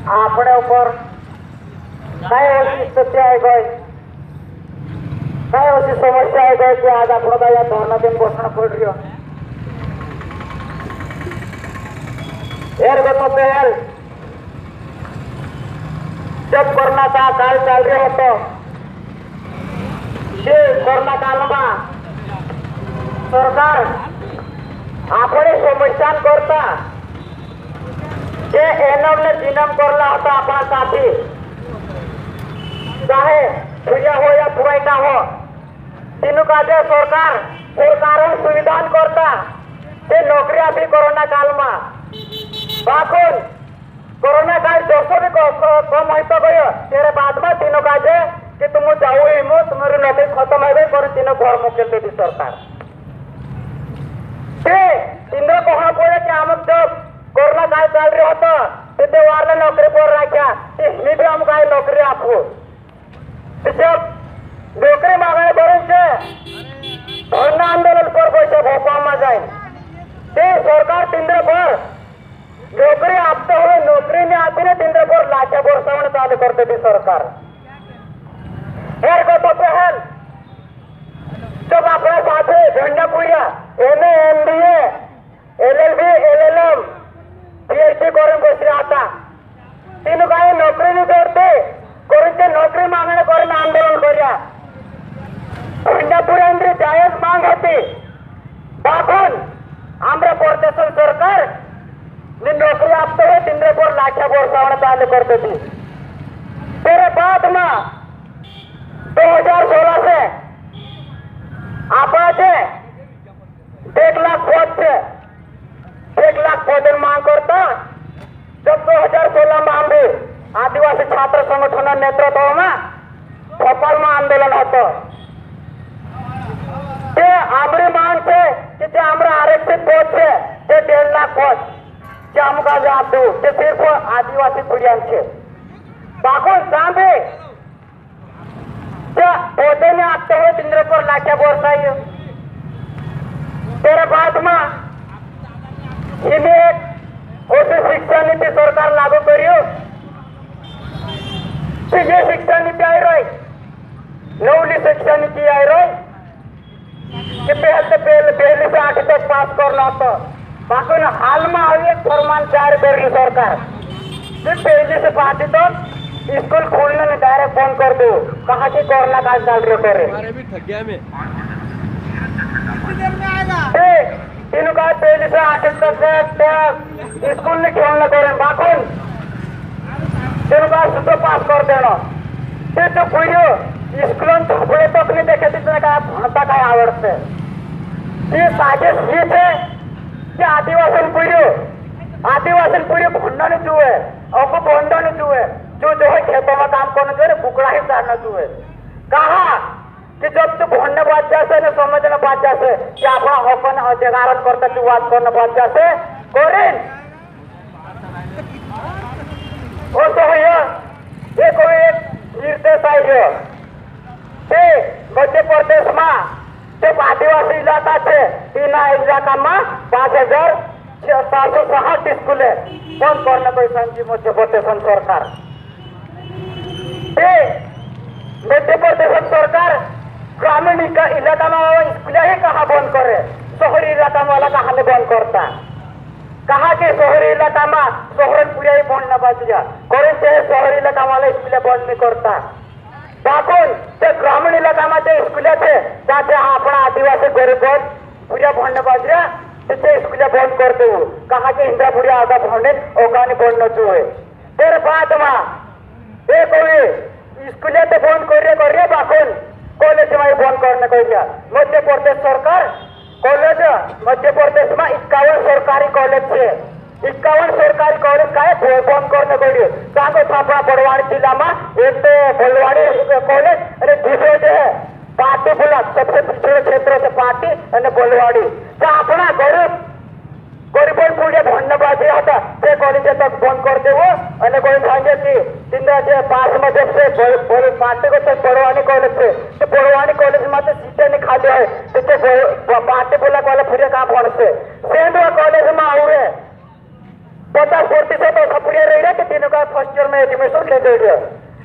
अपने ऊपर काय अशी स्थिती आहे गय काय अशी समस्या आहे गय की आज आपण या धरणातून बसणं पडलं एर गो पहल जब कोरोना का काल चल रहा होता कोरोना काल में सरकार अपने समस्या करता एनम ने जिनम करला होता अपना साथी चाहे भैया हो या पुराइटा हो तीनों का जो सरकार सुविधा करता ते नौकरियां भी कोरोना काल में बाकुन कोरोना काल 200 भी कम होता गयो तेरे बाद में तीनों का जे कि तुम जाओ हिमो तुम्हारी नौकरी खत्म हो गई पर तीनों घर मुकेल देती सरकार तीनों कहा पड़े कि हम जब कोरोना काल चल रहा होता ते वारला नौकरी पर रखा मी भी हम काय नौकरी आपको जब नौकरी मांगने बरन से धरना आंदोलन पर पैसे भोपाल में जाए ते सरकार तिंद्र पर नौकरी आपते हुए नौकरी नहीं आती ने तिंद्र पर लाचा बरसावन चालू करते थी सरकार एर को तो पहल जब अपने साथी Jhandapuria MA MBA LLB LLM PhD करून बसले आता तीन काय नौकरी नहीं करते कोणते नौकरी मागणे करून आंदोलन करूया झंडापुरी जायज मांग होती बापून आम्र प्रशासन सरकार ने नौकरी आपते हुए तिंद्रे पर लाठिया बरसावन चालू करते थी तेरे बाद में 2016 से आपने 1 लाख पद से 1 लाख पद मांग करता जब 2016 में हम भी आदिवासी छात्र संगठन नेतृत्व में भोपाल में आंदोलन होता आमरी मांग से कि हमारा आरक्षित पद से 1.5 लाख पद आमका जवाब दो सिर्फ आदिवासी पुरियांचे बाकून सांभे पौधे में आते हुए तिंद्र पर लाठिया बरसाई तेरे बाद में इन्हें उसी शिक्षा नीति सरकार लागू करियो ये शिक्षा नीति आई रही नवली शिक्षा नीति आई रही कि पहले से 8 तक पास करना होता बाकी हाल में एक फरमान जारी कर रही सरकार पहले से 5 तक स्कूल खोलने में डायरेक्ट बंद कर दो कहा कि कोरोना काल चल रहे करे तीनों का पहले से 8 तक स्कूल नहीं खोलने करें बाकुन तीनों का सुबह पास कर देना तो कोई स्कूल थोड़े तक नहीं देखे जितने का भणता का आवड़ते ये साजिश ये थे कि आदिवासी पूरी भंडा नहीं जुए अब भंडा नहीं जुए जो है खेतों में काम करना चाहिए बुकड़ा ही चाहना चाहिए कहा कि जब तू भंडने बात जासे न समझने बात जासे कि अपना हकन जगारण करता तू बात करने बात जासे कोरिन वो तो है ये कोई एक निर्देश आई है ते मध्य प्रदेश में जब आदिवासी इलाका थे तीन इलाका में 5760 स्कूल बंद करने को संजी मध्य प्रदेश सरकार मध्य प्रदेश सरकार ग्रामीण इलाका में स्कूल ही कहा बंद करे शहरी इलाका में वाला कहा बंद करता कहा कि शहरी इलाका में शहर पूरा ही बंद न बच गया करे शहरी इलाका वाला स्कूल बंद नहीं करता बाकुन ग्रामीण इलाका में जो स्कूल थे ताकि अपना आदिवासी गरीब पूरा बंद बच गया स्कूल बंद कर दो कहा कि इंदिरा पूरा आगा भंडे ओगानी बंद न चाहिए तेरे बाद में स्कूल तो बंद कर बाकुन कॉलेज में बंद करने को मध्य प्रदेश सरकार कॉलेज मध्य प्रदेश में 51 सरकारी कॉलेज थे 51 सरकारी कॉलेज का बंद करने को कहा छापा बड़वाड़ी जिला में एक तो बलवाड़ी कॉलेज अरे दूसरे जो है पार्टी बोला सबसे पिछड़े क्षेत्रों से पार्टी और बलवाड़ी अपना गरीब पूरे धन्यवाद होता ते कॉलेज तक बंद कर दे कोई सांगे कि दिन पास में जब से पार्टी को तक बड़वानी कॉलेज थे तो बड़वानी कॉलेज में तो सीटें नहीं खाली है तो पार्टी बोला कॉलेज पूरे काम होने से सेंध कॉलेज में आए 50% तो सब पूरे रही रहे कि तीनों का का फर्स्ट ईयर में एडमिशन ले दे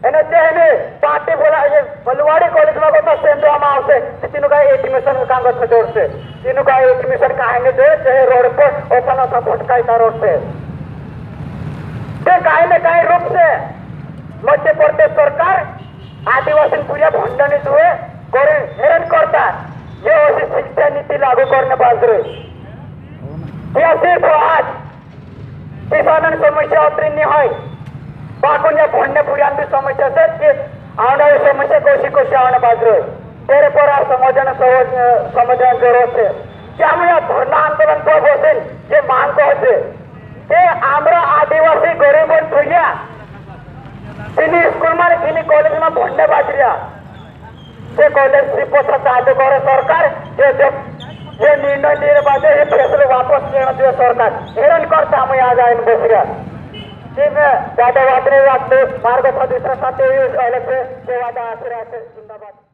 એને તેને પાર્ટી બોલાવે બલવાડી કોલેજમાં ગયો તો સેન્દ્રો આમાં આવશે તેનું કાંઈ એડમિશન કાગળ ખજોડશે તેનું કાંઈ એડમિશન કાંઈ જોઈએ તે રોડ પર ઓછા નોછા ભટકાઈતા રોડ છે તે કાંઈ ને કાંઈ રૂપ છે મધ્ય પ્રદેશ સરકાર આદિવાસી પૂરા ભંડાની जुए करे हेरन करता ये अशी शिक्षा नीति लागू करने पाहिजे या सिर्फ आज किसानांची समस्या उतरणी होय बाकून या भंडे पुऱ्यांची समस्या आहे की आवणारी समस्या कशी आवणं पाहिजे तेरे पर आज समाधान जरूरत है त्यामुळे धरणा आंदोलन कब असेल जे मांग होते ते आम्र आदिवासी गरीब ठेवल्या तिने स्कूल मध्ये तिने कॉलेज में भंडे बाजरिया ते कॉलेज रिपोर्ट चालू करे सरकार जे निर्णय दिले पाहिजे हे फैसले वापस घेणं दिले सरकार हेरण करता आम्ही आज आईन बसल्या ज्यादा वाटणे वाटते मार्ग सदस्य साथे अलग से वादा आश्रय जिंदाबाद।